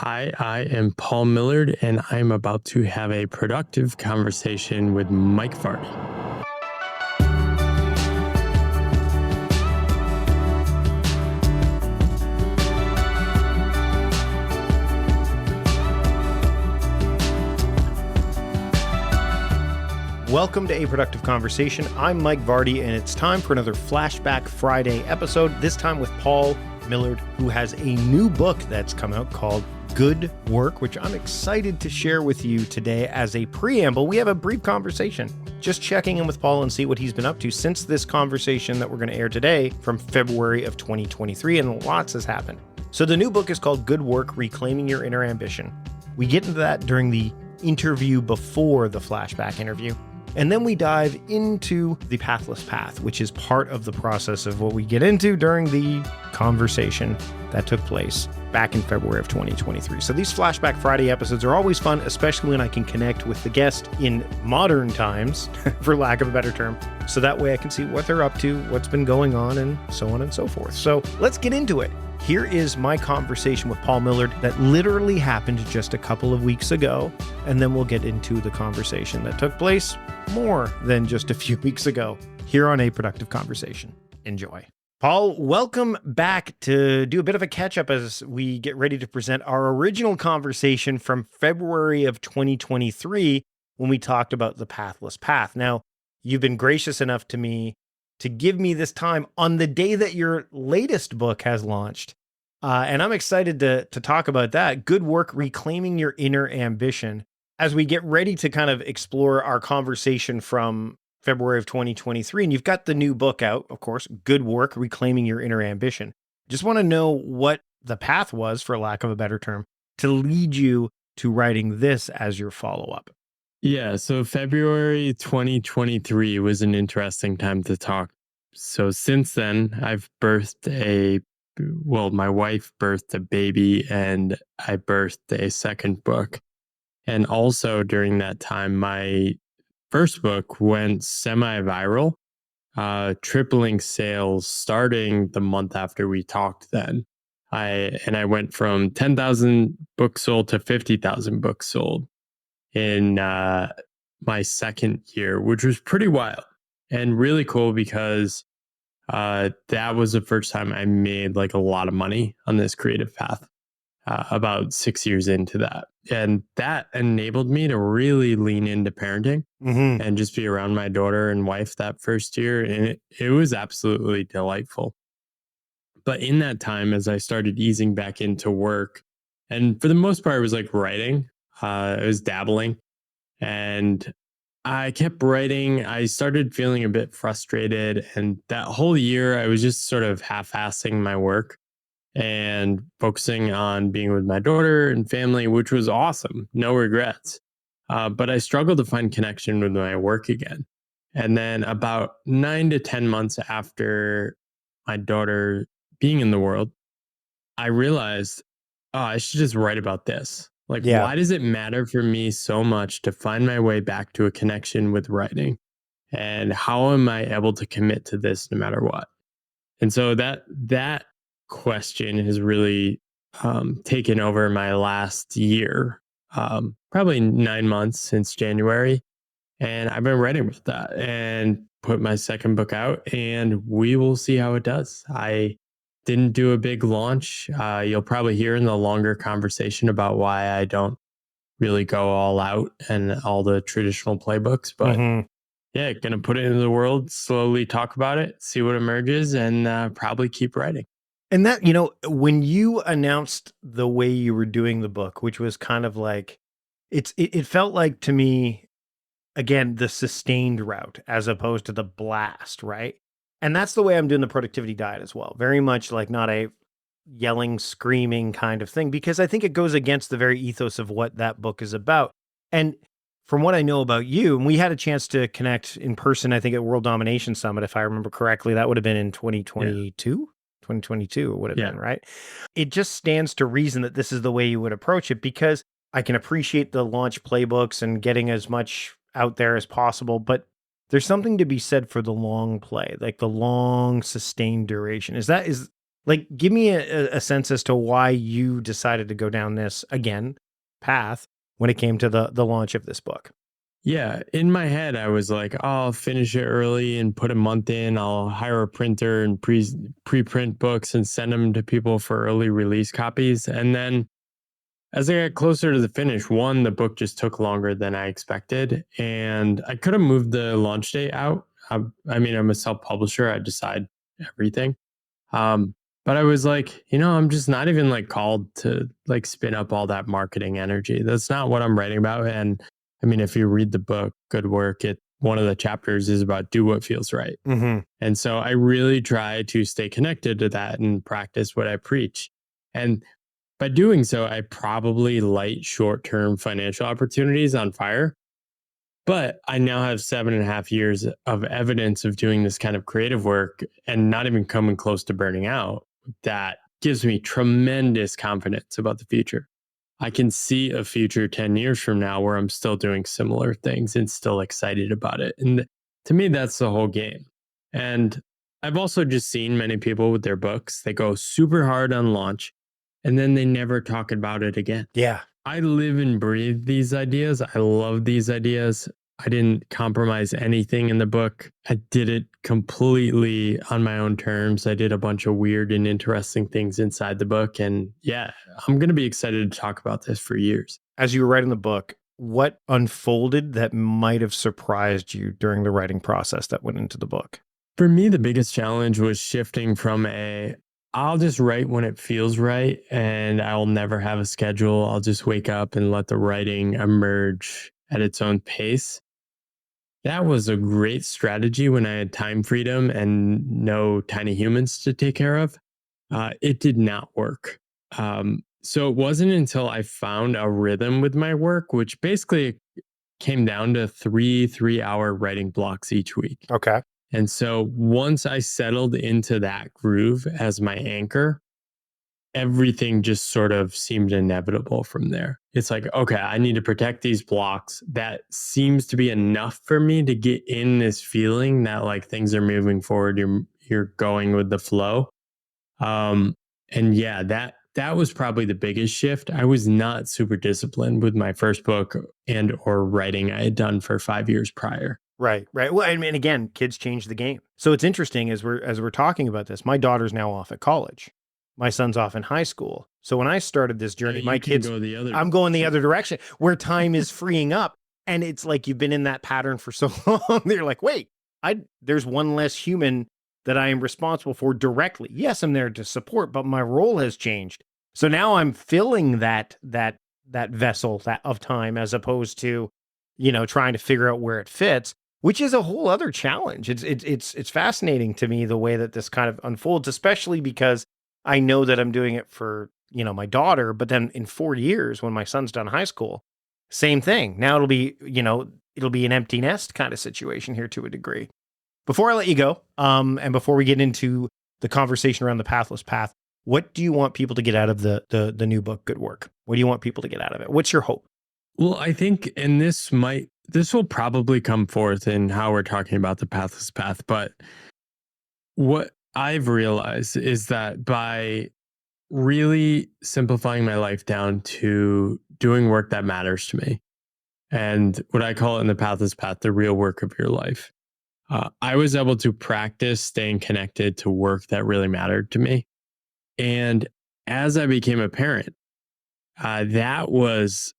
Hi, I am Paul Millard, and I'm about to have a productive conversation with Mike Vardy. Welcome to A Productive Conversation. I'm Mike Vardy, and it's time for another Flashback Friday episode, this time with Paul Millard, who has a new book that's come out called Good Work, which I'm excited to share with you today. As a preamble, we have a brief conversation, just checking in with Paul and see what he's been up to since this conversation that we're going to air today from February of 2023, and lots has happened. So the new book is called Good Work, Reclaiming Your Inner Ambition. We get into that during the interview before the flashback interview. And then we dive into the Pathless path, which is part of the process of what we get into during the conversation that took place back in February of 2023. So these Flashback Friday episodes are always fun, especially when I can connect with the guest in modern times, for lack of a better term. So that way I can see what they're up to, what's been going on, and so on and so forth. So let's get into it. Here is my conversation with Paul Millard that literally happened just a couple of weeks ago, and then we'll get into the conversation that took place more than just a few weeks ago here on A Productive Conversation. Enjoy. Paul, welcome back to do a bit of a catch-up as we get ready to present our original conversation from February of 2023 when we talked about the Pathless path. Now, you've been gracious enough to me to give me this time on the day that your latest book has launched. And I'm excited to talk about that. Good Work, Reclaiming Your Inner Ambition. As we get ready to kind of explore our conversation from February of 2023, and you've got the new book out, of course, Good Work, Reclaiming Your Inner Ambition. Just want to know what the path was, for lack of a better term, to lead you to writing this as your follow-up. Yeah, so February 2023 was an interesting time to talk. So since then, my wife birthed a baby and I birthed a second book. And also during that time, my first book went semi-viral, tripling sales starting the month after we talked then. I went from 10,000 books sold to 50,000 books sold in my second year, which was pretty wild and really cool because that was the first time I made like a lot of money on this creative path, about 6 years into that. And that enabled me to really lean into parenting and just be around my daughter and wife that first year. And it was absolutely delightful. But in that time, as I started easing back into work, and for the most part, it was like writing, I was dabbling. And I kept writing. I started feeling a bit frustrated. And that whole year, I was just sort of half-assing my work and focusing on being with my daughter and family, which was awesome. No regrets. But I struggled to find connection with my work again. And then about 9 to 10 months after my daughter being in the world, I realized, oh, I should just write about this. Like, why does it matter for me so much to find my way back to a connection with writing? And how am I able to commit to this no matter what? And so that question has really taken over my last year, probably 9 months since January. And I've been writing with that and put my second book out, and we will see how it does. I didn't do a big launch. You'll probably hear in the longer conversation about why I don't really go all out and all the traditional playbooks. But yeah, going to put it into the world, slowly talk about it, see what emerges, and probably keep writing. And that, when you announced the way you were doing the book, which was kind of like, it felt like to me, again, the sustained route as opposed to the blast, right? And that's the way I'm doing the productivity diet as well. Very much like not a yelling, screaming kind of thing, because I think it goes against the very ethos of what that book is about. And from what I know about you, and we had a chance to connect in person, I think at World Domination Summit, if I remember correctly, that would have been in 2022. 2022 would have been, right? It just stands to reason that this is the way you would approach it, because I can appreciate the launch playbooks and getting as much out there as possible, but there's something to be said for the long play, like the long sustained duration. Is Like, give me a sense as to why you decided to go down this, again, path when it came to the launch of this book. Yeah, in my head, I was like, oh, I'll finish it early and put a month in. I'll hire a printer and pre-print books and send them to people for early release copies. And then as I got closer to the finish, one, the book just took longer than I expected, and I could have moved the launch date out. I mean, I'm a self-publisher. I decide everything. Um, but I was like, I'm just not even like called to like spin up all that marketing energy. That's not what I'm writing about. And I mean, if you read the book, Good Work, one of the chapters is about do what feels right. Mm-hmm. And so I really try to stay connected to that and practice what I preach. And by doing so, I probably light short term financial opportunities on fire. But I now have 7.5 years of evidence of doing this kind of creative work and not even coming close to burning out. That gives me tremendous confidence about the future. I can see a future 10 years from now where I'm still doing similar things and still excited about it. And to me, that's the whole game. And I've also just seen many people with their books, they go super hard on launch and then they never talk about it again. Yeah. I live and breathe these ideas. I love these ideas. I didn't compromise anything in the book. I did it completely on my own terms. I did a bunch of weird and interesting things inside the book. And yeah, I'm going to be excited to talk about this for years. As you were writing the book, what unfolded that might have surprised you during the writing process that went into the book? For me, the biggest challenge was shifting from I'll just write when it feels right and I'll never have a schedule. I'll just wake up and let the writing emerge at its own pace. That was a great strategy when I had time freedom and no tiny humans to take care of. It did not work. So it wasn't until I found a rhythm with my work, which basically came down to three-hour writing blocks each week. Okay. And so once I settled into that groove as my anchor, everything just sort of seemed inevitable from there. It's like, okay, I need to protect these blocks. That seems to be enough for me to get in this feeling that like things are moving forward. You're going with the flow. And yeah, that was probably the biggest shift. I was not super disciplined with my first book and or writing I had done for 5 years prior. Right, right. Well, I mean, again, kids change the game. So it's interesting as we're talking about this. My daughter's now off at college. My son's off in high school. So when I started this journey, my kids, I'm going the other direction where time is freeing up, and it's like you've been in that pattern for so long. You're like, wait, there's one less human that I am responsible for directly. Yes, I'm there to support, but my role has changed. So now I'm filling that vessel of time as opposed to, trying to figure out where it fits, which is a whole other challenge. It's fascinating to me the way that this kind of unfolds, especially because I know that I'm doing it for, my daughter, but then in 4 years when my son's done high school, same thing. Now it'll be an empty nest kind of situation here to a degree. Before I let you go, and before we get into the conversation around the pathless path, what do you want people to get out of the new book, Good Work? What do you want people to get out of it? What's your hope? Well, I think, and this will probably come forth in how we're talking about the pathless path, but what I've realized is that by really simplifying my life down to doing work that matters to me, and what I call it in the pathless path, the real work of your life, I was able to practice staying connected to work that really mattered to me. And as I became a parent, that was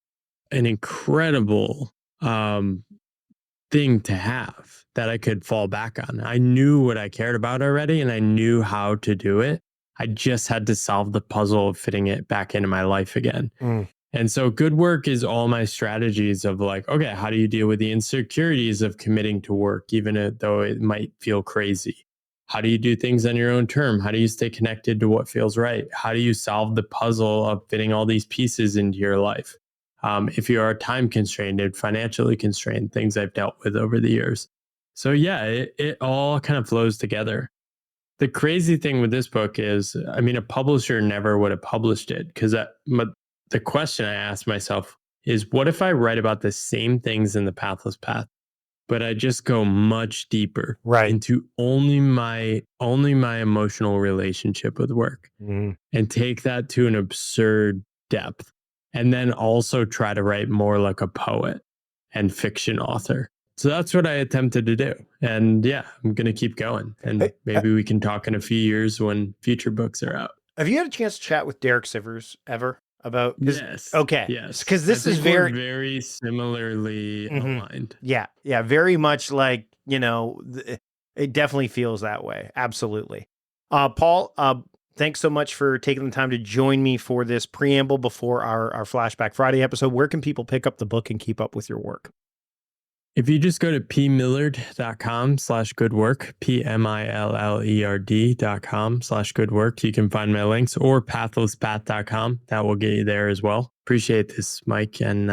an incredible thing to have that I could fall back on. I knew what I cared about already and I knew how to do it. I just had to solve the puzzle of fitting it back into my life again. And so good work is all my strategies of like, okay, how do you deal with the insecurities of committing to work, even though it might feel crazy? How do you do things on your own term? How do you stay connected to what feels right? How do you solve the puzzle of fitting all these pieces into your life? If you are time constrained and financially constrained, things I've dealt with over the years. So yeah, it all kind of flows together. The crazy thing with this book is, I mean, a publisher never would have published it because the question I asked myself is, what if I write about the same things in the pathless path, but I just go much deeper Right. into only my emotional relationship with work Mm. and take that to an absurd depth. And then also try to write more like a poet and fiction author. So that's what I attempted to do. And yeah, I'm going to keep going. And Hey, maybe we can talk in a few years when future books are out. have you had a chance to chat with Derek Sivers ever about? Yes. Okay, Yes. because I this is think we're very. very similarly Mhm. aligned. Yeah, yeah, very much like, it definitely feels that way. Absolutely. Paul, thanks so much for taking the time to join me for this preamble before our Flashback Friday episode. Where can people pick up the book and keep up with your work? If you just go to pmillard.com/good work, PMILLERD.com/good work, you can find my links, or pathlesspath.com. That will get you there as well. Appreciate this, Mike, and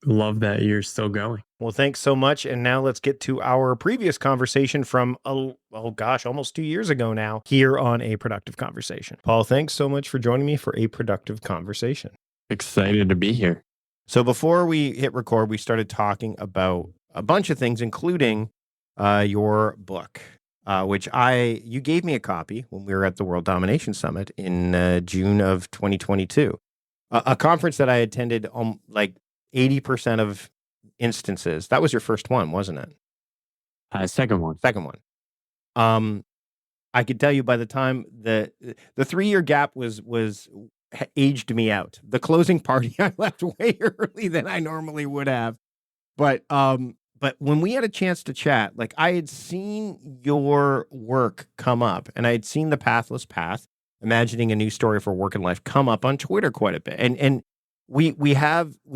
love that you're still going. Well, thanks so much. And now let's get to our previous conversation from, almost 2 years ago now, here on A Productive Conversation. Paul, thanks so much for joining me for A Productive Conversation. Excited to be here. So before we hit record, we started talking about a bunch of things, including your book, which you gave me a copy when we were at the World Domination Summit in June of 2022, a conference that I attended like 80% of instances. That was your first one, wasn't it? Second one. Second one. I could tell you by the time the 3-year gap was aged me out. The closing party, I left way early than I normally would have. But when we had a chance to chat, like, I had seen your work come up, and I had seen the Pathless Path, imagining a new story for work and life, come up on Twitter quite a bit. And we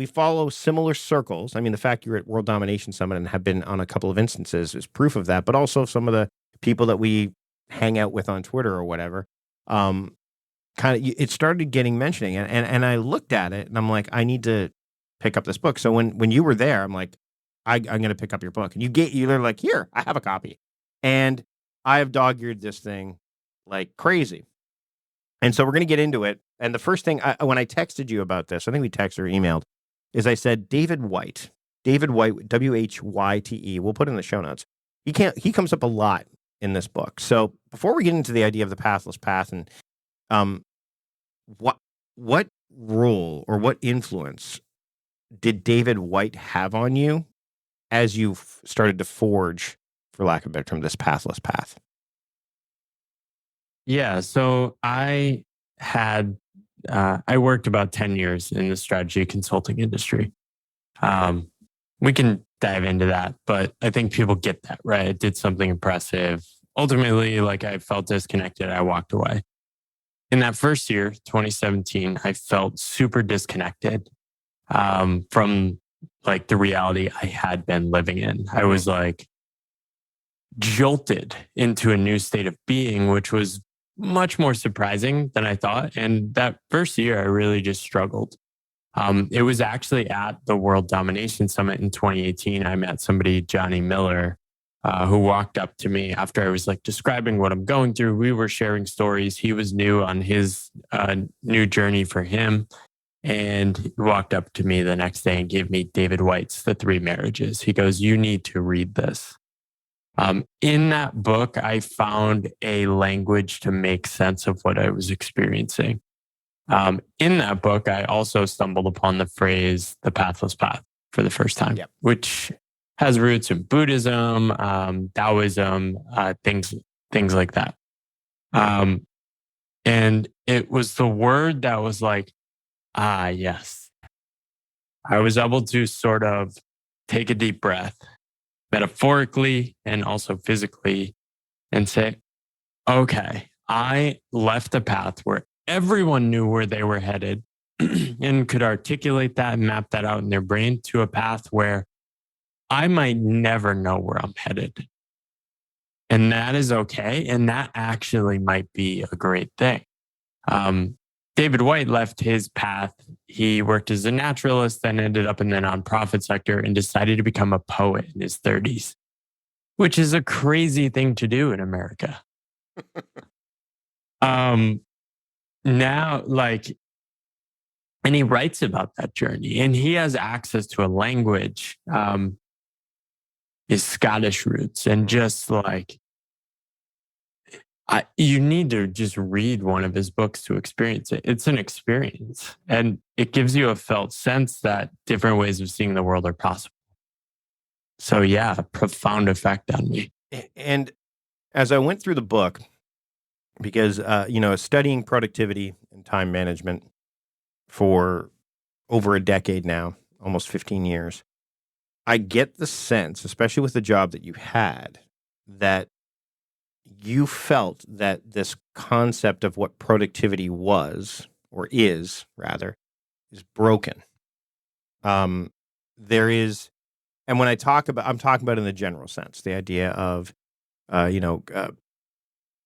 follow similar circles. I mean, the fact you're at World Domination Summit and have been on a couple of instances is proof of that, but also some of the people that we hang out with on Twitter or whatever. It started getting mentioning, and I looked at it and I'm like, I need to pick up this book. So when you were there, I'm like, I'm going to pick up your book. And you're like, here, I have a copy. And I have dog-eared this thing like crazy. And so we're going to get into it. And the first thing, when I texted you about this, I think we texted or emailed, is I said, David Whyte, Whyte, we'll put it in the show notes. He comes up a lot in this book. So before we get into the idea of the Pathless Path, and what role or what influence did David Whyte have on you as you started to forge, for lack of a better term, this Pathless Path? Yeah. So I worked about 10 years in the strategy consulting industry. We can dive into that, but I think people get that, right? I did something impressive. Ultimately, like, I felt disconnected. I walked away. In that first year, 2017, I felt super disconnected from like the reality I had been living in. I was like jolted into a new state of being, which was much more surprising than I thought. And that first year, I really just struggled. It was actually at the World Domination Summit in 2018. I met somebody, Johnny Miller, who walked up to me after I was like describing what I'm going through. We were sharing stories. He was new on his new journey for him. And he walked up to me the next day and gave me David Whyte's The Three Marriages. He goes, you need to read this. In that book, I found a language to make sense of what I was experiencing. In that book, I also stumbled upon the phrase, the Pathless Path, for the first time, Yep. which has roots in Buddhism, Taoism, things like that. And it was the word that was like, yes. I was able to sort of take a deep breath, metaphorically and also physically, and say, okay, I left a path where everyone knew where they were headed and could articulate that and map that out in their brain, to a path where I might never know where I'm headed. And that is okay. And that actually might be a great thing. David Whyte left his path. He worked as a naturalist, then ended up in the nonprofit sector and decided to become a poet in his 30s, which is a crazy thing to do in America. Now, like, and he writes about that journey, and he has access to a language. his Scottish roots, and just like you need to just read one of his books to experience it. It's an experience, and it gives you a felt sense that different ways of seeing the world are possible. So yeah, profound effect on me. And as I went through the book, because studying productivity and time management for over a decade now, almost 15 years, I get the sense, especially with the job that you had, that you felt that this concept of what productivity was, or is rather, is broken. There is, and when I'm talking about in the general sense, the idea of,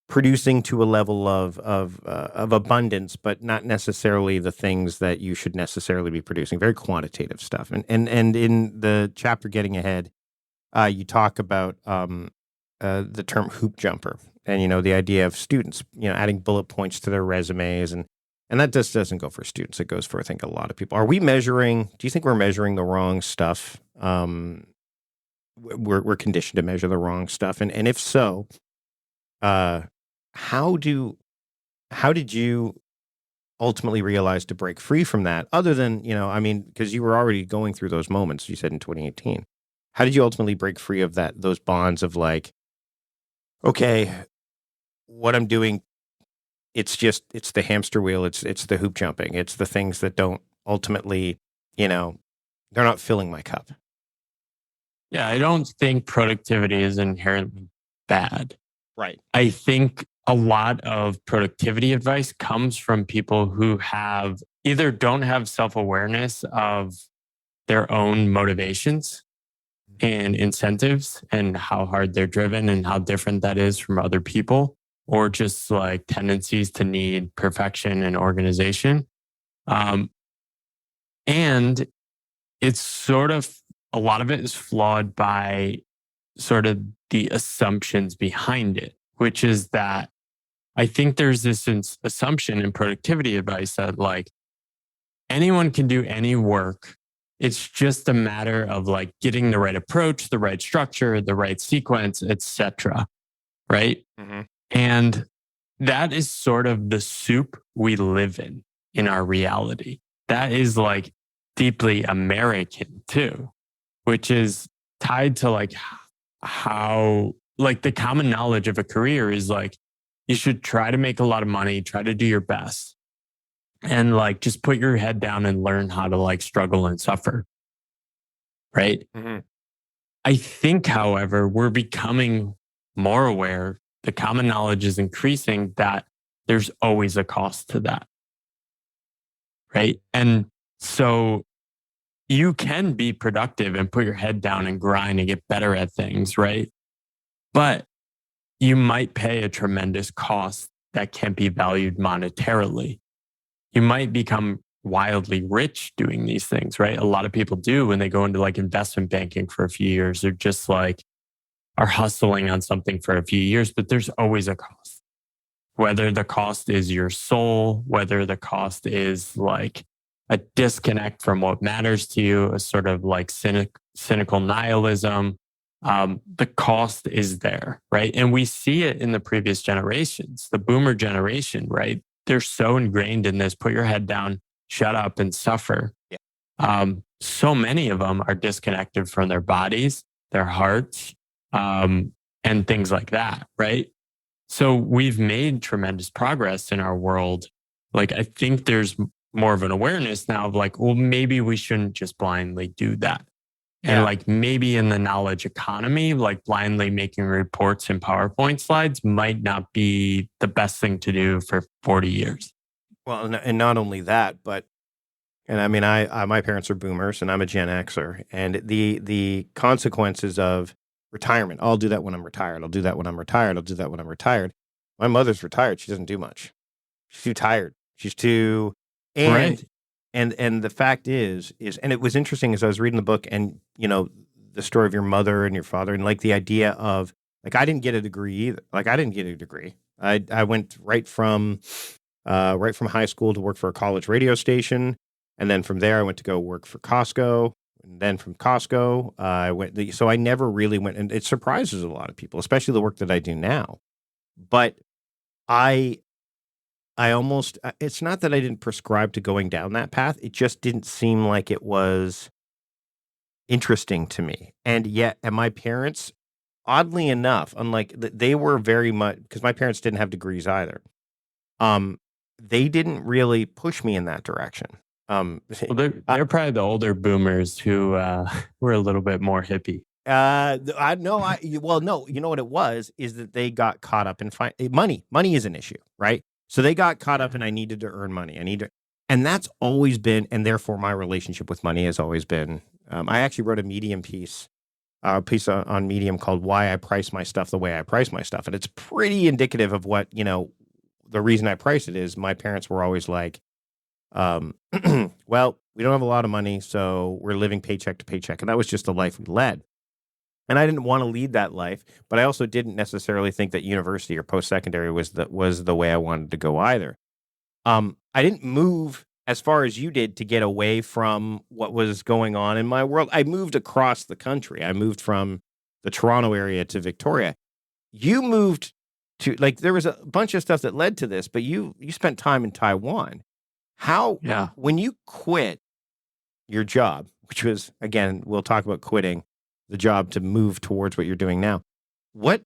producing to a level of abundance, but not necessarily the things that you should necessarily be producing. Very quantitative stuff. And in the chapter Getting Ahead, you talk about the term hoop jumper, and the idea of students, adding bullet points to their resumes, and that just doesn't go for students. It goes for, I think, a lot of people. Do you think we're measuring the wrong stuff? We're conditioned to measure the wrong stuff, and if so, how did you ultimately realize to break free from that? Other than, because you were already going through those moments, you said in 2018. How did you ultimately break free of those bonds of like, okay, what I'm doing, it's the hamster wheel, it's the hoop jumping, it's the things that don't ultimately, they're not filling my cup. Yeah, I don't think productivity is inherently bad. Right. I think a lot of productivity advice comes from people who either don't have self-awareness of their own motivations and incentives and how hard they're driven and how different that is from other people, or just like tendencies to need perfection and organization. And it's sort of, a lot of it is flawed by sort of the assumptions behind it, which is that I think there's this assumption in productivity advice that like anyone can do any work. It's just a matter of like getting the right approach, the right structure, the right sequence, etc. Right? Mm-hmm. And that is sort of the soup we live in our reality. That is like deeply American too, which is tied to like how like the common knowledge of a career is like you should try to make a lot of money, try to do your best, and like just put your head down and learn how to like struggle and suffer. Right. Mm-hmm. I think, however, we're becoming more aware. The common knowledge is increasing that there's always a cost to that. Right. And so you can be productive and put your head down and grind and get better at things. Right. But you might pay a tremendous cost that can't be valued monetarily. You might become wildly rich doing these things, right? A lot of people do when they go into like investment banking for a few years. They're just like are hustling on something for a few years, but there's always a cost. Whether the cost is your soul, whether the cost is like a disconnect from what matters to you, a sort of like cynical nihilism, the cost is there, right? And we see it in the previous generations, the boomer generation, right? They're so ingrained in this, put your head down, shut up and suffer. Yeah. So many of them are disconnected from their bodies, their hearts, and things like that, right? So we've made tremendous progress in our world. Like, I think there's more of an awareness now of like, well, maybe we shouldn't just blindly do that. And like maybe in the knowledge economy, like blindly making reports and PowerPoint slides might not be the best thing to do for 40 years. Well, and not only that, but, and I mean, I my parents are boomers and I'm a Gen Xer, and the consequences of retirement. I'll do that when I'm retired. I'll do that when I'm retired. I'll do that when I'm retired. My mother's retired. She doesn't do much. She's too tired. She's too, and Right. And the fact is, and it was interesting as I was reading the book and, the story of your mother and your father and like the idea of like, I didn't get a degree either. Like I didn't get a degree. I went right from high school to work for a college radio station. And then from there, I went to go work for Costco, And then from Costco, I went. So I never really went, and it surprises a lot of people, especially the work that I do now. But I, I almost. It's not that I didn't prescribe to going down that path. It just didn't seem like it was interesting to me. And my parents, oddly enough, unlike they were very much because my parents didn't have degrees either. Um, they didn't really push me in that direction. Um, Well, they're I, they're probably the older boomers who were a little bit more hippie. I know. Well, no. You know what it was is that they got caught up in money. Money is an issue, right? So they got caught up, Yeah. and I needed to earn money. I need to, and that's always been, and therefore my relationship with money has always been. I actually wrote a Medium piece, piece on Medium called "Why I Price My Stuff the Way I Price My Stuff," and it's pretty indicative of what the reason I price it is. My parents were always like, um, "Well, we don't have a lot of money, so we're living paycheck to paycheck," and that was just the life we led. And I didn't want to lead that life, but I also didn't necessarily think that university or post secondary was the way I wanted to go either. I didn't move as far as you did to get away from what was going on in my world. I moved across the country. I moved from the Toronto area to Victoria. You moved to like there was a bunch of stuff that led to this, but you spent time in Taiwan. How Yeah. when you quit your job, which was again, we'll talk about quitting the job to move towards what you're doing now. What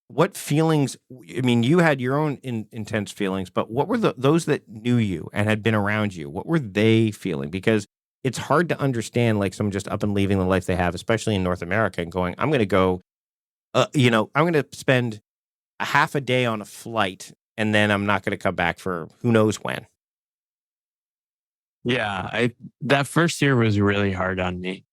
what feelings? I mean, you had your own intense feelings, but what were those that knew you and had been around you? What were they feeling? Because it's hard to understand, like someone just up and leaving the life they have, especially in North America, and going, "I'm going to go, I'm going to spend a half a day on a flight, and then I'm not going to come back for who knows when." Yeah, I that first year was really hard on me.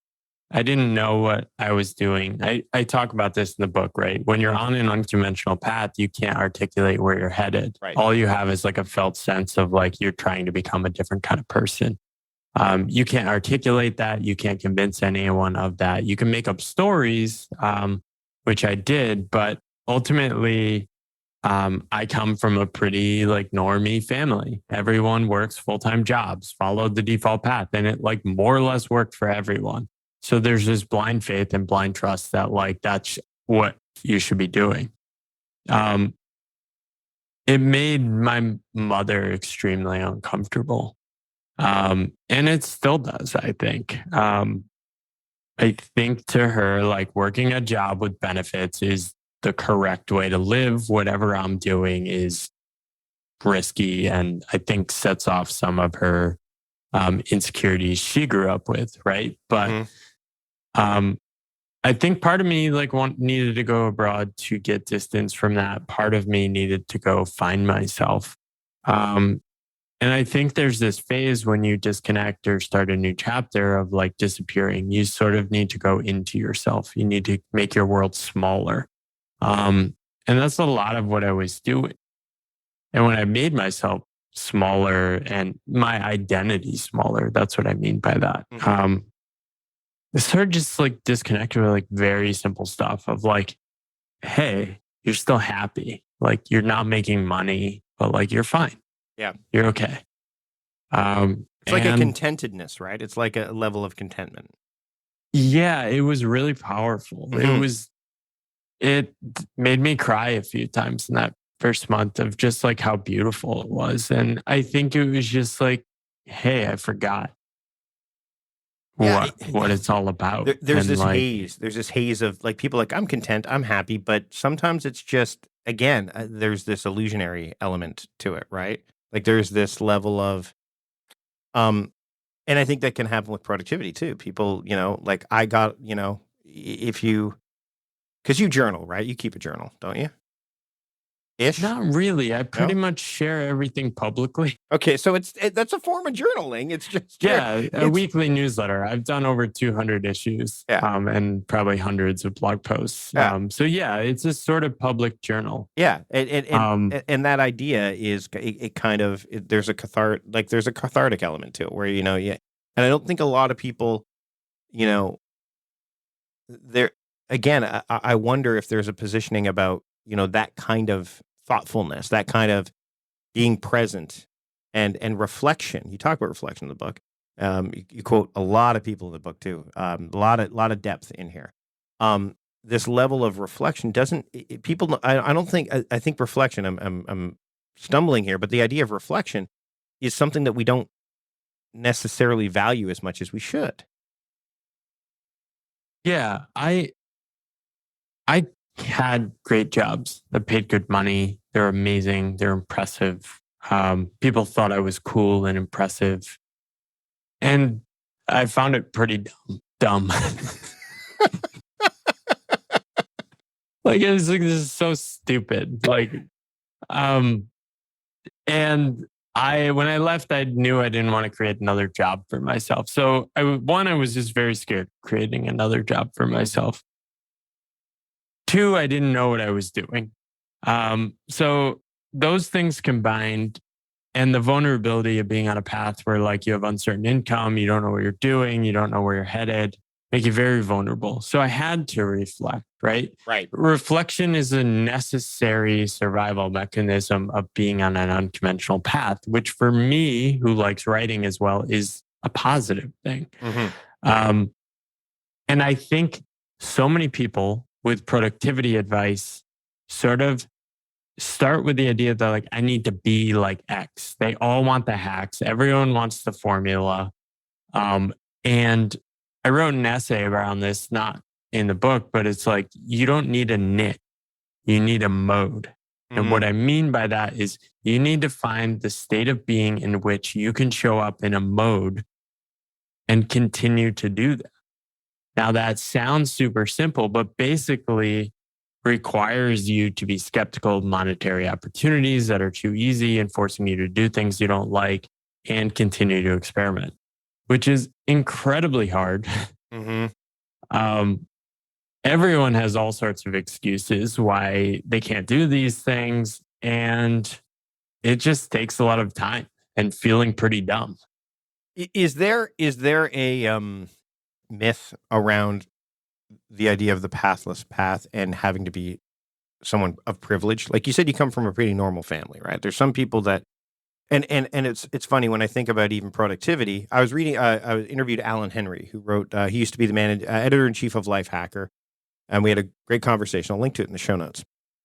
I didn't know what I was doing. I talk about this in the book, right? When you're on an unconventional path, you can't articulate where you're headed. Right. All you have is like a felt sense of like you're trying to become a different kind of person. You can't articulate that. You can't convince anyone of that. You can make up stories, which I did, but ultimately, I come from a pretty like normie family. Everyone works full-time jobs, followed the default path, and it like more or less worked for everyone. So there's this blind faith and blind trust that like that's what you should be doing. Um, it made my mother extremely uncomfortable. And it still does, I think. I think to her, like working a job with benefits is the correct way to live. Whatever I'm doing is risky and I think sets off some of her insecurities she grew up with, right? But Hmm. um, I think part of me needed to go abroad to get distance from that. Part of me needed to go find myself. Um, and I think there's this phase when you disconnect or start a new chapter of like disappearing. You sort of need to go into yourself. You need to make your world smaller. And that's a lot of what I was doing. And when I made myself smaller and my identity smaller, that's what I mean by that. Hmm. I started just like disconnected with like very simple stuff of like, hey, you're still happy. Like you're not making money, but like you're fine. Yeah. You're okay. It's like a And contentedness, right? It's like a level of contentment. yeah, it was really powerful. Hmm. It made me cry a few times in that first month of just like how beautiful it was. And I think it was just like, hey, I forgot Yeah. what it's all about. There's And this like, haze. There's this haze of like people like I'm content, I'm happy, but sometimes it's just again there's this illusionary element to it, right? Like there's this level of um, and I think that can happen with productivity too. People, like I got, if you because you journal, right? You keep a journal, don't you? Ish. not really. I pretty No. much share everything publicly. Okay, so that's a form of journaling. It's just Yeah, a it's weekly newsletter. I've done over 200 issues, yeah, and probably hundreds of blog posts. yeah. So yeah, it's a sort of public journal. Yeah, and that idea is it kind of there's a cathartic element to it where yeah, and I don't think a lot of people, you know, there again, I wonder if there's a positioning about that kind of thoughtfulness, that kind of being present and reflection. You talk about reflection in the book, You quote a lot of people in the book too. A lot of depth in here. This level of reflection doesn't people. I don't think. I think reflection. I'm stumbling here, but the idea of reflection is something that we don't necessarily value as much as we should. Yeah, I had great jobs that paid good money. They're amazing. They're impressive. People thought I was cool and impressive, and I found it pretty dumb. Like it was like this is so stupid. Um, and when I left, I knew I didn't want to create another job for myself. So I was just very scared creating another job for myself. Two, I didn't know what I was doing. So those things combined, and the vulnerability of being on a path where like you have uncertain income, you don't know what you're doing, you don't know where you're headed, make you very vulnerable. So I had to reflect, right? Right. Reflection is a necessary survival mechanism of being on an unconventional path, which for me, who likes writing as well, is a positive thing. Um, and I think so many people with productivity advice sort of start with the idea that like I need to be like X. They all want the hacks. Everyone wants the formula. And I wrote an essay around this, not in the book, but it's like you don't need a knit. You need a mode. And what I mean by that is you need to find the state of being in which you can show up in a mode and continue to do that. Now that sounds super simple, but basically requires you to be skeptical of monetary opportunities that are too easy and forcing you to do things you don't like and continue to experiment, which is incredibly hard. Everyone has all sorts of excuses why they can't do these things. And it just takes a lot of time and feeling pretty dumb. Is there a myth around the idea of the pathless path and having to be someone of privilege? Like you said, you come from a pretty normal family, right? There's some people that, and it's funny when I think about even productivity. I was reading, I was interviewed Alan Henry, who wrote, he used to be the editor in chief of Lifehacker, and we had a great conversation. I'll link to it in the show notes.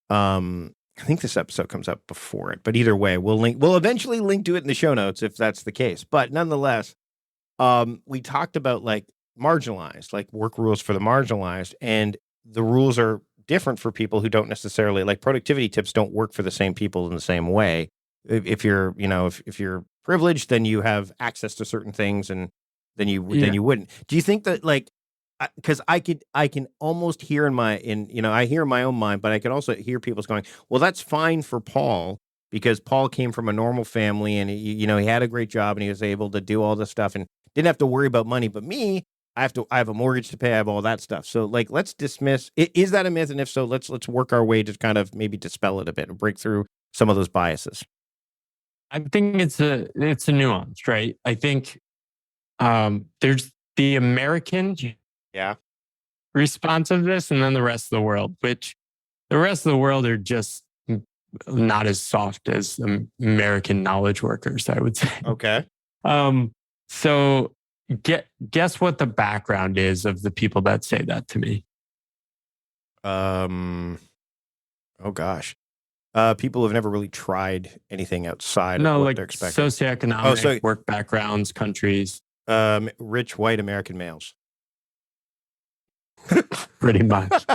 I think this episode comes up before it, but either way, we'll eventually link to it in the show notes if that's the case. But nonetheless, we talked about like marginalized, like work rules for the marginalized, and the rules are different for people who don't necessarily like productivity tips don't work for the same people in the same way. If you're, if you're privileged, then you have access to certain things, and then you wouldn't. Do you think that like, because I can almost hear I hear in my own mind, but I could also hear people's going, well, that's fine for Paul because Paul came from a normal family and he had a great job and he was able to do all this stuff and didn't have to worry about money. But me, I have a mortgage to pay. I have all that stuff. So like, let's dismiss. Is that a myth? And if so, let's work our way to kind of maybe dispel it a bit and break through some of those biases. I think it's a nuance, right? I think there's the American response of this, and then the rest of the world, which the rest of the world are just not as soft as American knowledge workers, I would say. Okay. So guess what the background is of the people that say that to me? Oh gosh. People who have never really tried anything outside of what they're expecting. Socioeconomic, work backgrounds, countries. Rich white American males. Pretty much.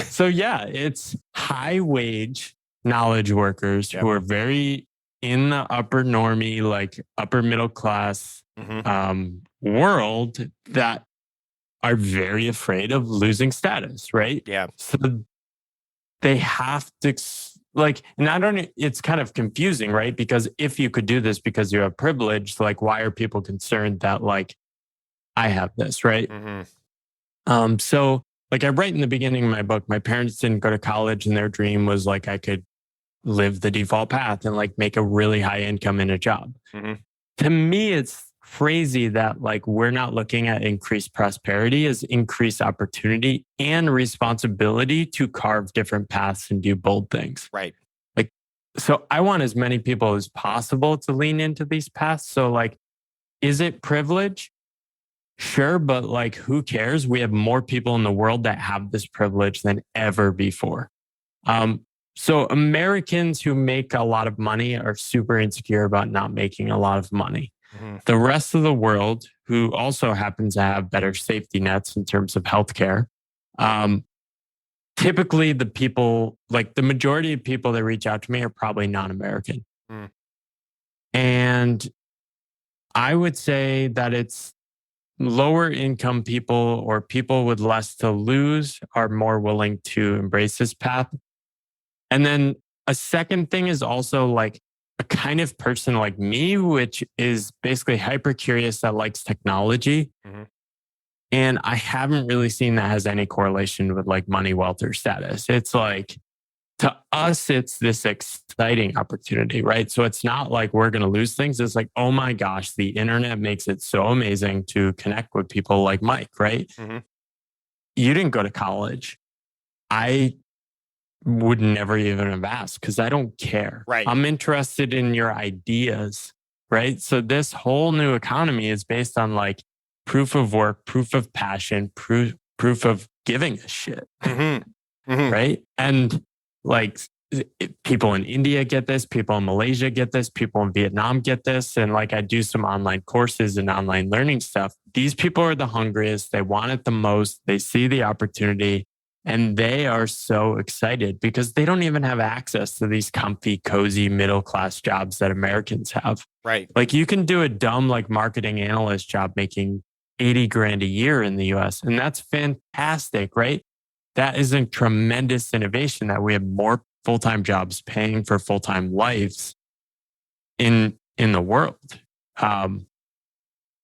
So yeah, it's high wage knowledge workers who are very in the upper normie, like upper middle class world that are very afraid of losing status, right? Yeah. So they have to it's kind of confusing, right? Because if you could do this because you have privilege, like why are people concerned that like I have this, right? So like I write in the beginning of my book, my parents didn't go to college and their dream was like I could live the default path and like make a really high income in a job. To me, it's crazy that like we're not looking at increased prosperity as increased opportunity and responsibility to carve different paths and do bold things. Right. Like So I want as many people as possible to lean into these paths. So like, is it privilege? Sure, but like, who cares? We have more people in the world that have this privilege than ever before. Um, so Americans who make a lot of money are super insecure about not making a lot of money. Mhm. The rest of the world, who also happens to have better safety nets in terms of healthcare, um, typically the people, like the majority of people that reach out to me are probably non-American. Mm. And I would say that it's lower income people or people with less to lose are more willing to embrace this path. And then a second thing is also like a kind of person like me, which is basically hyper curious that likes technology. Mhm. And I haven't really seen that has any correlation with like money, wealth, or status. It's like to us, it's this exciting opportunity, right? So it's not like we're going to lose things. It's like, oh my gosh, the internet makes it so amazing to connect with people like Mike, right? Mhm. You didn't go to college. I would never even have asked because I don't care. Right. I'm interested in your ideas, right? So this whole new economy is based on like proof of work, proof of passion, proof of giving a shit, Mhm. Mhm. right? And like people in India get this, people in Malaysia get this, people in Vietnam get this. And like I do some online courses and online learning stuff. These people are the hungriest. They want it the most. They see the opportunity and they are so excited because they don't even have access to these comfy, cozy middle class jobs that Americans have. Right. Like you can do a dumb like marketing analyst job making 80 grand a year in the US. And that's fantastic, right? That is a tremendous innovation that we have more full-time jobs paying for full-time lives in the world. Um,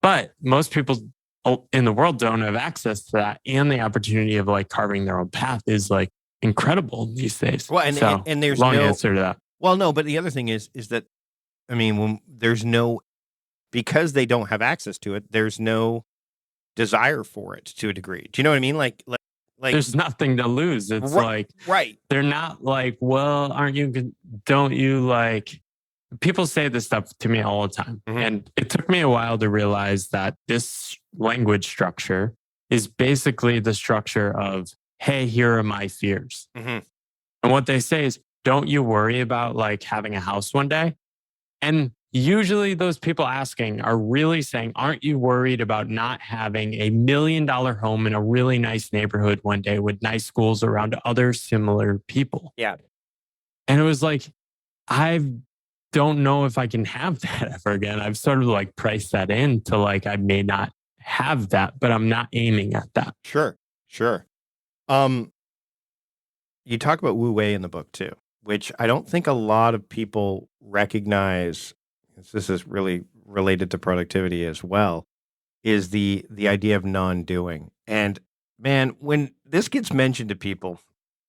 but most people in the world don't have access to that. And the opportunity of like carving their own path is like incredible these days. Well, and So and there's long no answer to that. well, no, but the other thing is that I mean, when there's no because they don't have access to it, there's no desire for it to a degree. Do you know what I mean? Like There's nothing to lose. It's ri- like, right. they're not like, well, don't you like, people say this stuff to me all the time. Mhm. And it took me a while to realize that this language structure is basically the structure of, hey, here are my fears. Mhm. And what they say is, don't you worry about like having a house one day? And usually those people asking are really saying, aren't you worried about not having $1 million home in a really nice neighborhood one day with nice schools around other similar people? Yeah. And it was like, I don't know if I can have that ever again. I've sort of like priced that in to like, I may not have that, but I'm not aiming at that. Sure. Sure. Um you talk about Wu Wei in the book too, which I don't think a lot of people recognize. This is really related to productivity as well. Is the idea of non-doing. And man, when this gets mentioned to people,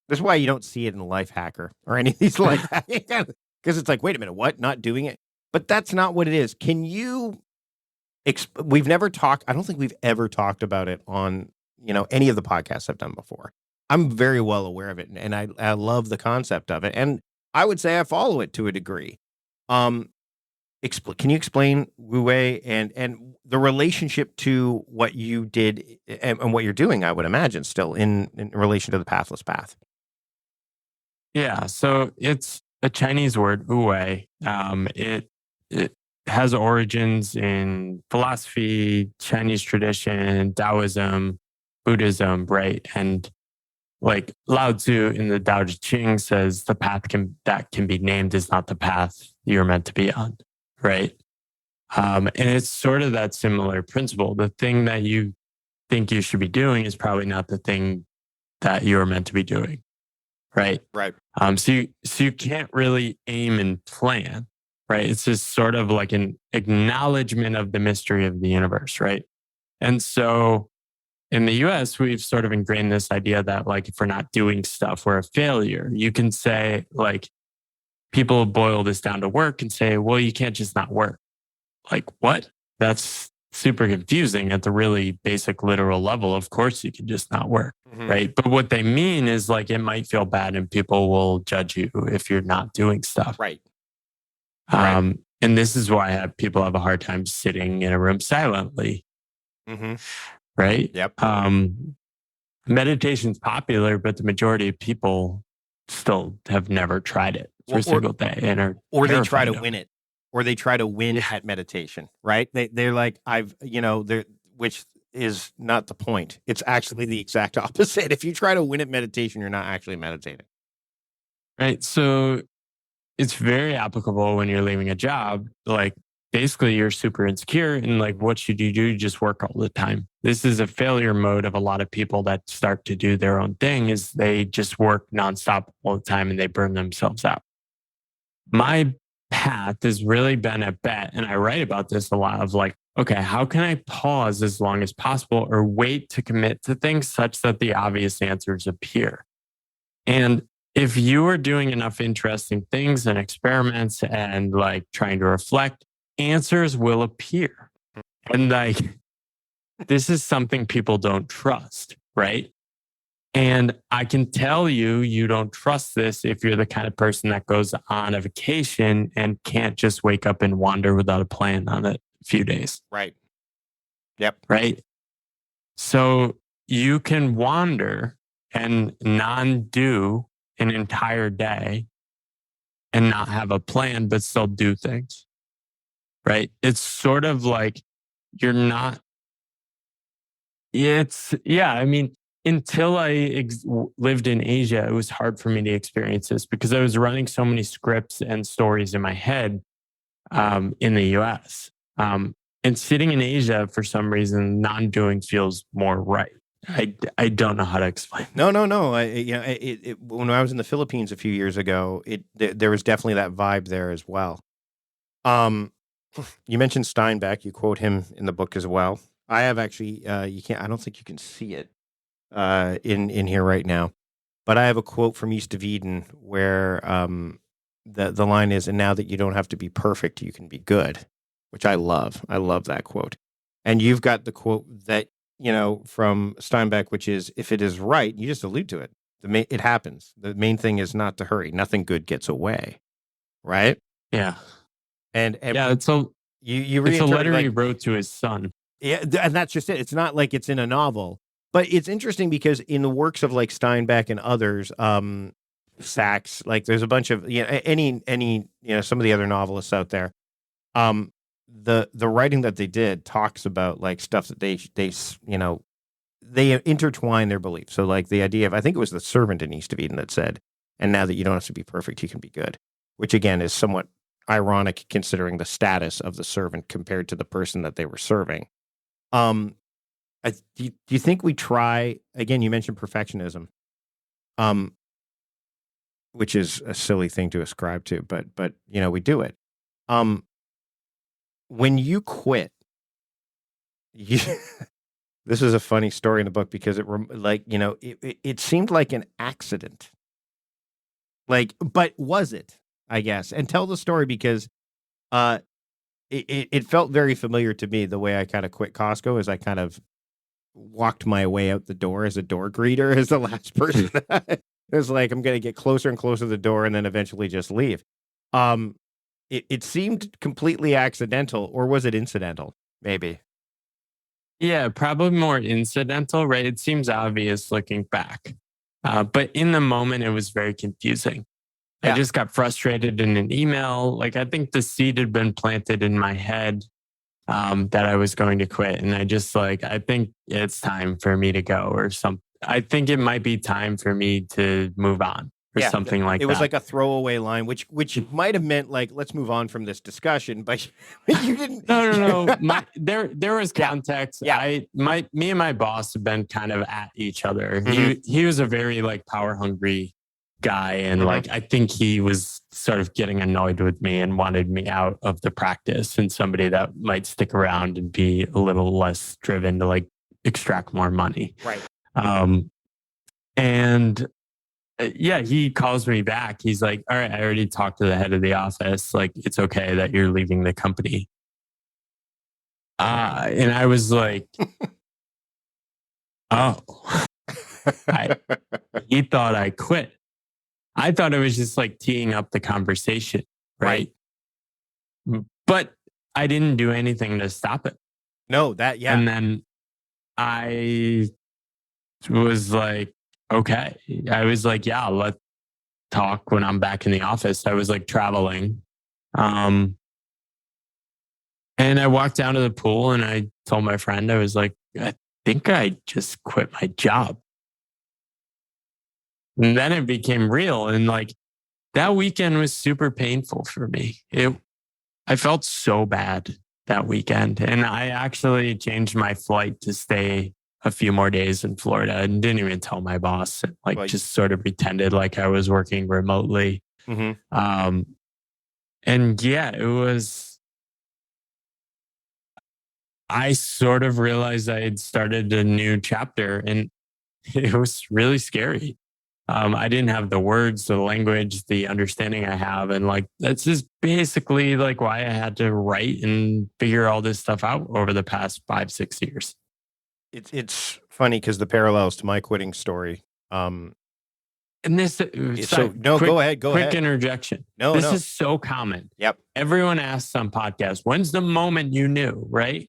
this is why you don't see it in Life Hacker or any of these life hacking because it's like, wait a minute, what? Not doing it? But that's not what it is. Can you? We've never talked. I don't think we've ever talked about it on any of the podcasts I've done before. I'm very well aware of it, and I love the concept of it, and I would say I follow it to a degree. Um, can you explain Wu Wei and the relationship to what you did and what you're doing? I would imagine still in relation to the pathless path. Yeah. So it's a Chinese word, Wu. It has origins in philosophy, Chinese tradition, Taoism, Buddhism, right? And like Lao Tzu in the Tao Te Ching says, the path that can be named is not the path you're meant to be on, right? And it's sort of that similar principle. The thing that you think you should be doing is probably not the thing that you're meant to be doing, right? Right. So you can't really aim and plan, right? It's just sort of like an acknowledgement of the mystery of the universe, right? And so in the US, we've sort of ingrained this idea that like if we're not doing stuff, we're a failure. You can say like people boil this down to work and say, well, you can't just not work. Like what? super confusing at the really basic literal level. Of course, you can just not work. Right. But what they mean is like it might feel bad and people will judge you if you're not doing stuff. Right. Right. And this is why people have a hard time sitting in a room silently. Right. Yep. Meditation's popular, but the majority of people still have never tried it for a single day. And or they try to win it. Or they try to win at meditation, right? They're like, which is not the point. It's actually the exact opposite. If you try to win at meditation, you're not actually meditating. Right. So it's very applicable when you're leaving a job. Like basically you're super insecure and like, what should you do? You just work all the time. This is a failure mode of a lot of people that start to do their own thing is they just work nonstop all the time and they burn themselves out. My path has really been a bet, and I write about this a lot of like, okay, how can I pause as long as possible or wait to commit to things such that the obvious answers appear? And if you are doing enough interesting things and experiments and like trying to reflect, answers will appear. And like, this is something people don't trust, right? And I can tell you don't trust this if you're the kind of person that goes on a vacation and can't just wake up and wander without a plan on a few days. Right. Yep. Right. So you can wander and non-do an entire day and not have a plan, but still do things. Right. It's sort of like you're not. I mean, until I lived in Asia, it was hard for me to experience this because I was running so many scripts and stories in my head in the US. And sitting in Asia, for some reason, non-doing feels more right. I don't know how to explain. No. When I was in the Philippines a few years ago, there was definitely that vibe there as well. You mentioned Steinbeck. You quote him in the book as well. I have actually. I don't think you can see it in here right now, but I have a quote from East of Eden where the line is, "And now that you don't have to be perfect, you can be good," which I love. I love that quote. And you've got the quote that from Steinbeck, which is, "If it is right," you just allude to it. It happens. The main thing is not to hurry. Nothing good gets away, right? Yeah, and yeah. It's a letter he wrote to his son. Yeah, and that's just it. It's not like it's in a novel, but it's interesting because in the works of like Steinbeck and others, Sachs, like there's a bunch of any some of the other novelists out there, the writing that they did talks about like stuff that they intertwine their beliefs. So like the idea of, I think it was the servant in East of Eden that said, "And now that you don't have to be perfect, you can be good," which again is somewhat ironic considering the status of the servant compared to the person that they were serving. Do you think we try, again, you mentioned perfectionism, which is a silly thing to ascribe to, but we do it. When you quit, this is a funny story in the book because it seemed like an accident. Like, but was it, I guess? And tell the story because it felt very familiar to me the way I kind of quit Costco as I kind of walked my way out the door as a door greeter as the last person. It was like, I'm going to get closer and closer to the door and then eventually just leave. It seemed completely accidental, or was it incidental? Maybe. Yeah, probably more incidental, right? It seems obvious looking back. But in the moment, it was very confusing. Yeah. I just got frustrated in an email. Like, I think the seed had been planted in my head that I was going to quit. And I just I think it's time for me to go or something. I think it might be time for me to move on or something like that. It was like a throwaway line, which might have meant like, let's move on from this discussion, but you didn't. No. There was context. Yeah. Me and my boss have been kind of at each other. Mm-hmm. He was a very power hungry guy. And mm-hmm. I think he was sort of getting annoyed with me and wanted me out of the practice, and somebody that might stick around and be a little less driven to extract more money. Right. He calls me back. He's like, "All right, I already talked to the head of the office. It's okay that you're leaving the company." And I was like, oh, I, he thought I quit. I thought it was just like teeing up the conversation, Right. right? But I didn't do anything to stop it. No, yeah. And then I was like, okay. I was like, yeah, let's talk when I'm back in the office. I was like traveling. Um, and I walked down to the pool and I told my friend, I was like, I think I just quit my job. And then it became real. And like that weekend was super painful for me. I felt so bad that weekend. And I actually changed my flight to stay a few more days in Florida and didn't even tell my boss. Like Like, just sort of pretended like I was working remotely. mhm. Um, and yeah, I sort of realized I had started a new chapter and it was really scary. I didn't have the words, the language, the understanding I have. And like, that's just basically like why I had to write and figure all this stuff out over the past 5, 6 years. It's funny because the parallels to my quitting story. And this, So sorry, no, go ahead. Go quick ahead. interjection. No, This no. is so common. Yep. Everyone asks on podcasts, when's the moment you knew, right?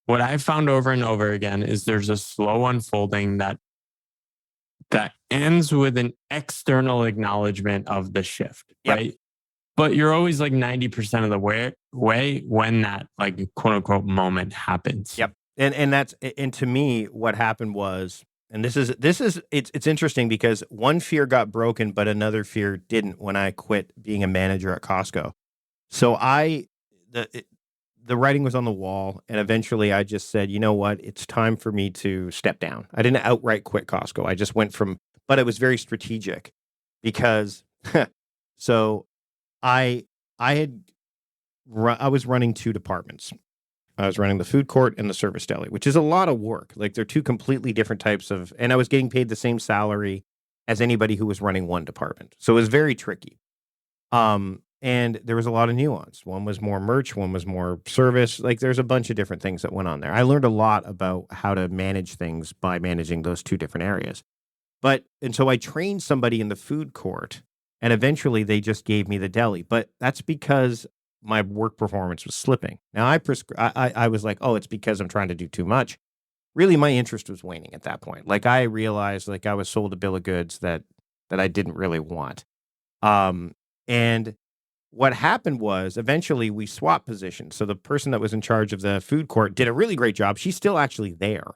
What I found over and over again is there's a slow unfolding that ends with an external acknowledgement of the shift, Yep. right? But you're always like 90% of the way when that like quote unquote moment happens. Yep. And to me, what happened was, and it's interesting because one fear got broken, but another fear didn't when I quit being a manager at Costco. So the writing was on the wall, and eventually I just said, you know what, it's time for me to step down. I didn't outright quit Costco. I just went but it was very strategic because, so I I had I was running two departments. I was running the food court and the service deli, which is a lot of work. Like they're two completely different types and I was getting paid the same salary as anybody who was running one department. So it was very tricky. And there was a lot of nuance. One was more merch, one was more service. Like there's a bunch of different things that went on there. I learned a lot about how to manage things by managing those two different areas. And so I trained somebody in the food court and eventually they just gave me the deli. But that's because my work performance was slipping. Now I was like, oh, it's because I'm trying to do too much. Really, my interest was waning at that point. Like I realized like I was sold a bill of goods that I didn't really want. And what happened was eventually we swapped positions. So the person that was in charge of the food court did a really great job. She's still actually there.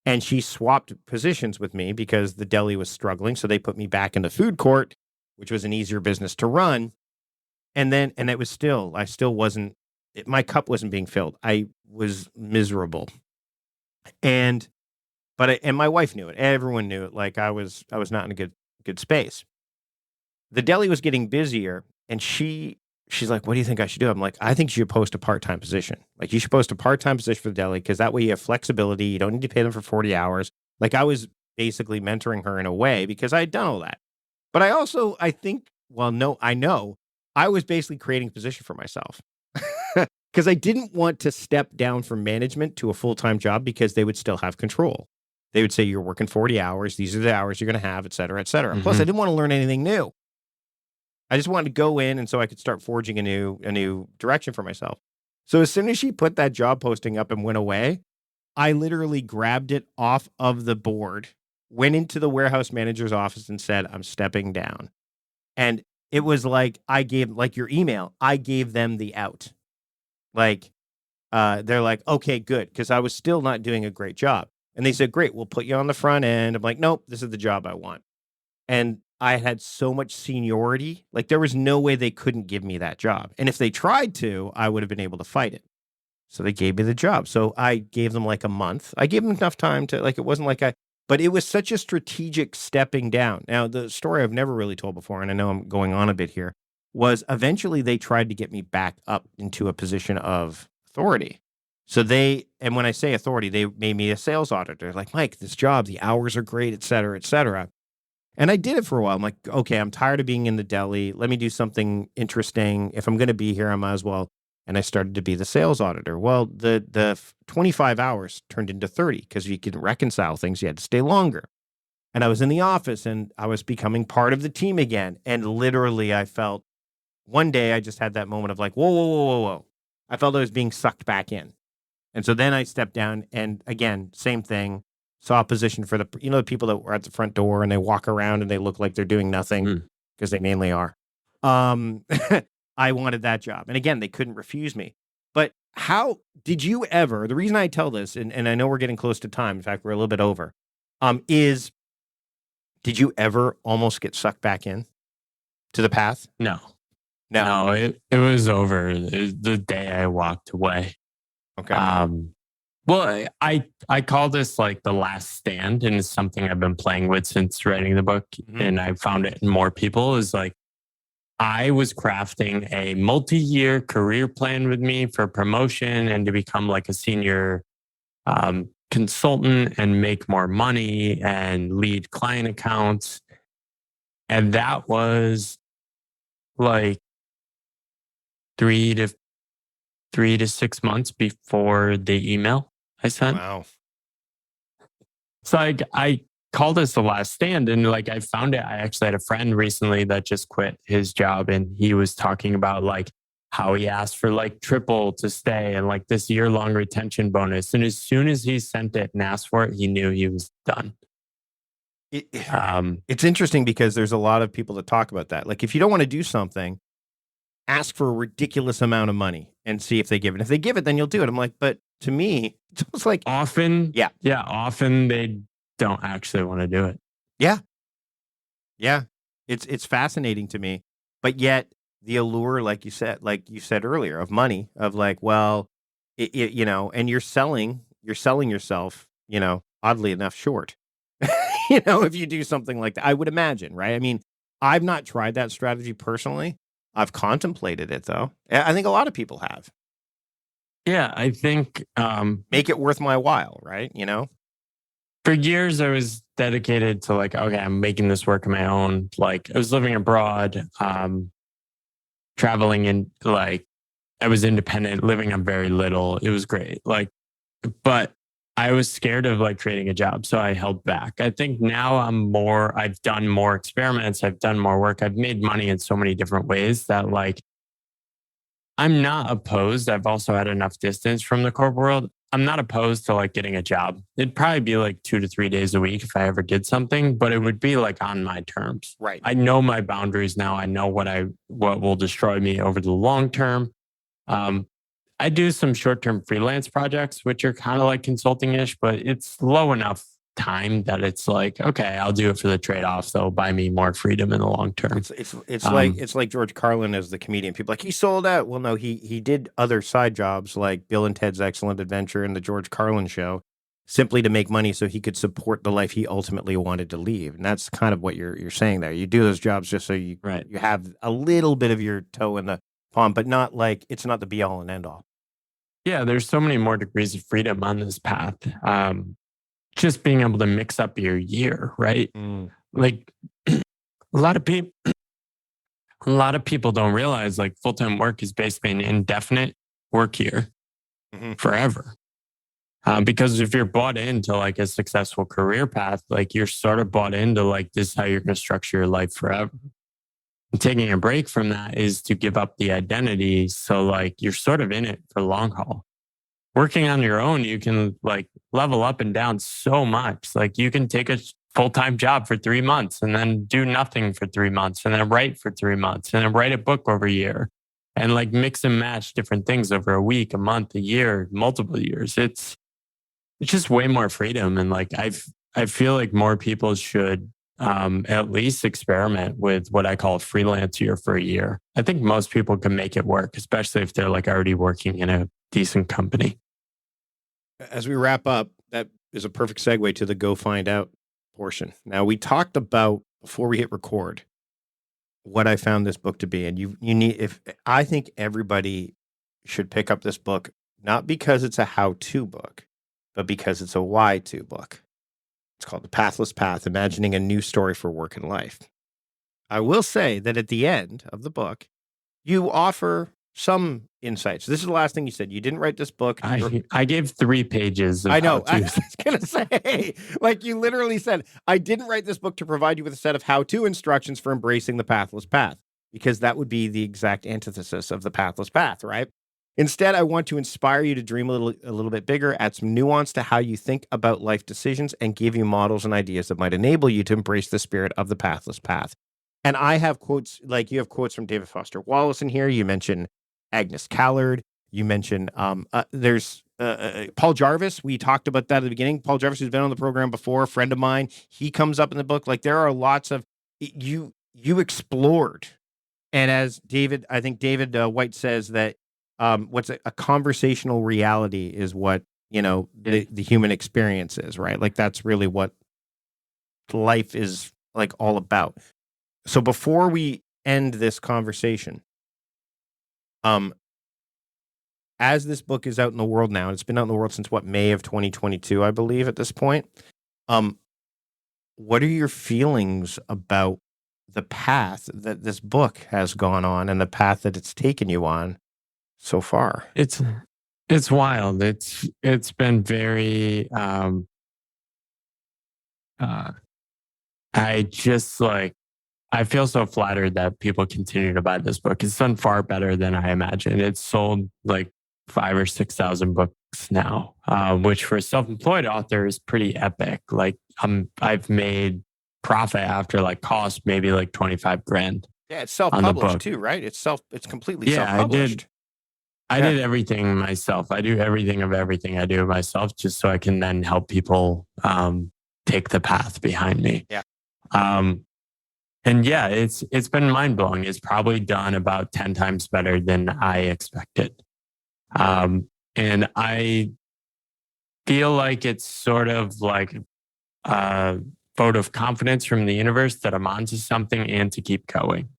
And she swapped positions with me because the deli was struggling. So they put me back in the food court, which was an easier business to run. And I still wasn't, my cup wasn't being filled. I was miserable. And my wife knew it. Everyone knew it. Like I was not in a good space. The deli was getting busier and she's like, what do you think I should do? I'm like, I think you should post a part-time position. Like you should post a part-time position for the deli because that way you have flexibility. You don't need to pay them for 40 hours. Like I was basically mentoring her in a way because I had done all that. But I know I was basically creating a position for myself because I didn't want to step down from management to a full-time job because they would still have control. They would say, you're working 40 hours. These are the hours you're going to have, et cetera, et cetera. Mm-hmm. Plus, I didn't want to learn anything new. I just wanted to go in and so I could start forging a new direction for myself. So as soon as she put that job posting up and went away, I literally grabbed it off of the board, went into the warehouse manager's office and said, I'm stepping down. And it was like like your email, I gave them the out. Like, they're like, okay, good. Because I was still not doing a great job. And they said, great, we'll put you on the front end. I'm like, nope, this is the job I want. And I had so much seniority. Like there was no way they couldn't give me that job. And if they tried to, I would have been able to fight it. So they gave me the job. So I gave them like a month. I gave them enough time to like, it wasn't like but it was such a strategic stepping down. Now, the story I've never really told before, and I know I'm going on a bit here, was eventually they tried to get me back up into a position of authority. So and when I say authority, they made me a sales auditor. Like, Mike, this job, the hours are great, et cetera, et cetera. And I did it for a while. I'm like, okay, I'm tired of being in the deli. Let me do something interesting. If I'm going to be here, I might as well and I started to be the sales auditor. Well, the 25 hours turned into 30 because you could reconcile things. You had to stay longer. And I was in the office and I was becoming part of the team again. And literally I felt one day I just had that moment of like, whoa, whoa, whoa, whoa, whoa. I felt I was being sucked back in. And so then I stepped down and again, same thing, saw a position for the people that were at the front door and they walk around and they look like they're doing nothing because they mainly are. I wanted that job. And again, they couldn't refuse me. But how did you ever, the reason I tell this, and I know we're getting close to time, in fact, we're a little bit over, is did you ever almost get sucked back in to the path? No, No. no, it was over the day I walked away. Okay. Well, I call this like the last stand, and it's something I've been playing with since writing the book, and I found it in more people is like I was crafting a multi-year career plan with me for promotion and to become like a senior consultant and make more money and lead client accounts. And that was like 3 to 6 months before the email I sent. Wow. So I called this the last stand, and like I found it. I actually had a friend recently that just quit his job, and he was talking about like how he asked for like triple to stay and like this year-long retention bonus. And as soon as he sent it and asked for it, he knew he was done. It's interesting because there's a lot of people that talk about that. Like if you don't want to do something, ask for a ridiculous amount of money and see if they give it. If they give it, then you'll do it. I'm like, but to me, it's almost like often often they don't actually want to do it. Yeah. It's fascinating to me, but yet the allure, like you said earlier, of money, of like, well, and you're selling yourself, oddly enough, short. If you do something like that, I would imagine, right? I mean, I've not tried that strategy personally. I've contemplated it though. I think a lot of people have. Yeah, I think make it worth my while, right? For years I was dedicated to like, okay, I'm making this work on my own. Like I was living abroad, traveling and like I was independent, living on very little. It was great. Like, but I was scared of like creating a job. So I held back. I think now I've done more experiments. I've done more work. I've made money in so many different ways that like, I'm not opposed. I've also had enough distance from the corporate world. I'm not opposed to like getting a job. It'd probably be like 2 to 3 days a week if I ever did something, but it would be like on my terms. Right. I know my boundaries now. I know what will destroy me over the long term. I do some short-term freelance projects, which are kind of like consulting-ish, but it's low enough time that it's like, okay, I'll do it for the trade-off. They'll buy me more freedom in the long term. It's like George Carlin as the comedian. People are like, he sold out. Well, no, he did other side jobs like Bill and Ted's Excellent Adventure and the George Carlin Show simply to make money so he could support the life he ultimately wanted to leave. And that's kind of what you're saying there. You do those jobs just so you have a little bit of your toe in the pond, but not like it's not the be all and end all. Yeah, there's so many more degrees of freedom on this path. Just being able to mix up your year, right? Like a lot of people don't realize like full-time work is basically an indefinite work year forever. Because if you're bought into like a successful career path, like you're sort of bought into like this is how you're going to structure your life forever. And taking a break from that is to give up the identity. So like you're sort of in it for long haul. Working on your own, you can like level up and down so much. Like you can take a full-time job for 3 months and then do nothing for 3 months and then write for 3 months and then write a book over a year and like mix and match different things over a week, a month, a year, multiple years. It's just way more freedom. And like I feel like more people should at least experiment with what I call a freelance year for a year. I think most people can make it work, especially if they're like already working in a decent company. As we wrap up, that is a perfect segue to the go find out portion. Now, we talked about before we hit record what I found this book to be, and I think everybody should pick up this book, not because it's a how-to book, but because it's a why-to book. It's called The Pathless Path, Imagining a New Story for Work and Life. I will say that at the end of the book, you offer some insights. This is the last thing you said. You didn't write this book. I gave 3 pages of I know. I how-tos. was going to say, like you literally said, I didn't write this book to provide you with a set of how-to instructions for embracing the pathless path, because that would be the exact antithesis of the pathless path, right? Instead, I want to inspire you to dream a little bit bigger, add some nuance to how you think about life decisions, and give you models and ideas that might enable you to embrace the spirit of the pathless path. And I have quotes, like you have quotes from David Foster Wallace in here. You mentioned Agnes Callard. You mentioned there's Paul Jarvis. We talked about that at the beginning. Paul Jarvis, who's been on the program before, a friend of mine. He comes up in the book. Like there are lots of you explored. And as I think David White says that what's a conversational reality is what the human experience is, right? Like that's really what life is like all about. So before we end this conversation, as this book is out in the world now, and it's been out in the world since May of 2022, I believe at this point. What are your feelings about the path that this book has gone on and the path that it's taken you on so far? It's wild. It's been very I feel so flattered that people continue to buy this book. It's done far better than I imagined. It's sold like 5,000 or 6,000 books now, which for a self-employed author is pretty epic. Like I've made profit after like cost maybe like 25 grand. Yeah, it's self-published too, right? It's completely self-published. I did everything myself. I do everything I do myself just so I can then help people take the path behind me. Yeah. And yeah, it's been mind blowing. It's probably done about 10 times better than I expected. And I feel like it's sort of like a vote of confidence from the universe that I'm onto something and to keep going.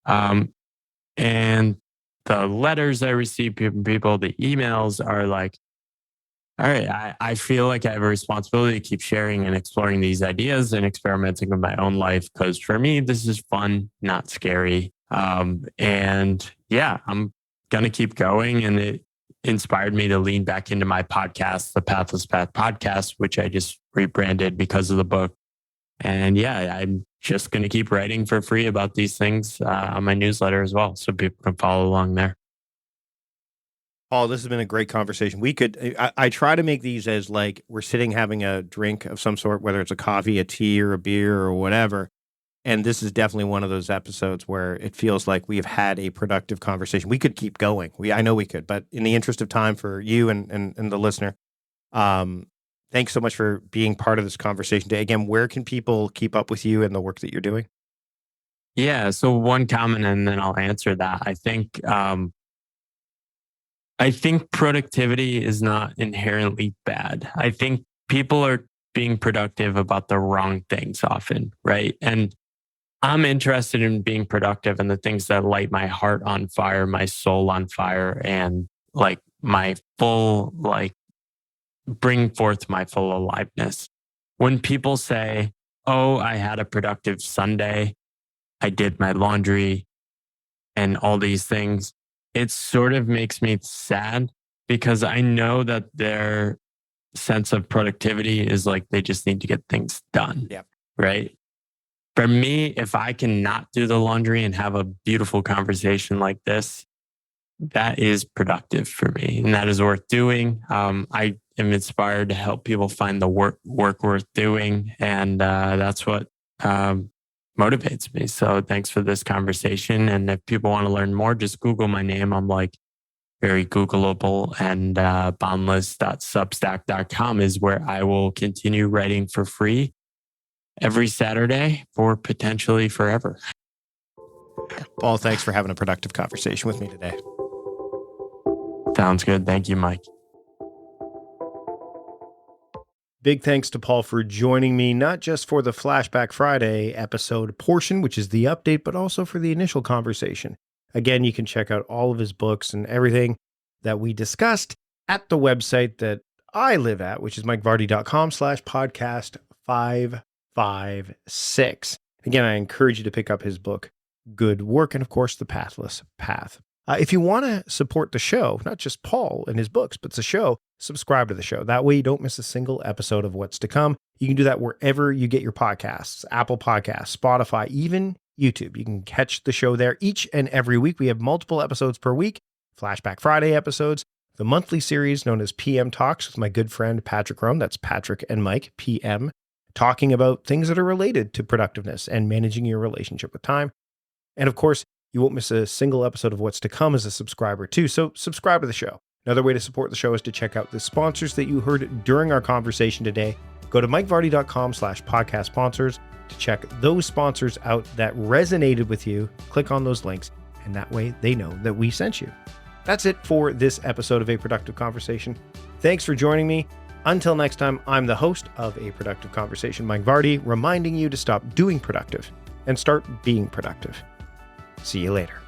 And the letters I receive from people, the emails are like, all right, I feel like I have a responsibility to keep sharing and exploring these ideas and experimenting with my own life. Because for me, this is fun, not scary. And yeah, I'm going to keep going. And it inspired me to lean back into my podcast, the Pathless Path podcast, which I just rebranded because of the book. And yeah, I'm just going to keep writing for free about these things on my newsletter as well. So people can follow along there. Paul, this has been a great conversation. I try to make these as like we're sitting having a drink of some sort, whether it's a coffee, a tea, or a beer, or whatever. And this is definitely one of those episodes where it feels like we have had a productive conversation. We could keep going. I know we could, but in the interest of time for you and the listener, thanks so much for being part of this conversation today. Again, where can people keep up with you and the work that you're doing? Yeah. So one comment, and then I'll answer that. I think productivity is not inherently bad. I think people are being productive about the wrong things often, right? And I'm interested in being productive in the things that light my heart on fire, my soul on fire, and like my full, like bring forth my full aliveness. When people say, oh, I had a productive Sunday, I did my laundry and all these things, it sort of makes me sad because I know that their sense of productivity is like they just need to get things done. Yeah. Right. For me, if I can not do the laundry and have a beautiful conversation like this, that is productive for me and that is worth doing. I am inspired to help people find the work worth doing. And that's what motivates me. So thanks for this conversation. And if people want to learn more, just Google my name. I'm like very Googleable, and boundless.substack.com is where I will continue writing for free every Saturday for potentially forever. Paul, thanks for having a productive conversation with me today. Sounds good. Thank you, Mike. Big thanks to Paul for joining me, not just for the Flashback Friday episode portion, which is the update, but also for the initial conversation. Again, you can check out all of his books and everything that we discussed at the website that I live at, which is mikevardy.com/podcast556. Again, I encourage you to pick up his book, Good Work, and of course, The Pathless Path. If you want to support the show, not just Paul and his books, but the show, subscribe to the show. That way you don't miss a single episode of what's to come. You can do that wherever you get your podcasts, Apple Podcasts, Spotify, even YouTube. You can catch the show there each and every week. We have multiple episodes per week, Flashback Friday episodes, the monthly series known as PM Talks with my good friend Patrick Rome. That's Patrick and Mike, PM, talking about things that are related to productiveness and managing your relationship with time. And of course, you won't miss a single episode of what's to come as a subscriber too. So subscribe to the show. Another way to support the show is to check out the sponsors that you heard during our conversation today. Go to mikevardy.com/podcast sponsors to check those sponsors out that resonated with you. Click on those links, and that way they know that we sent you. That's it for this episode of A Productive Conversation. Thanks for joining me. Until next time, I'm the host of A Productive Conversation, Mike Vardy, reminding you to stop doing productive and start being productive. See you later.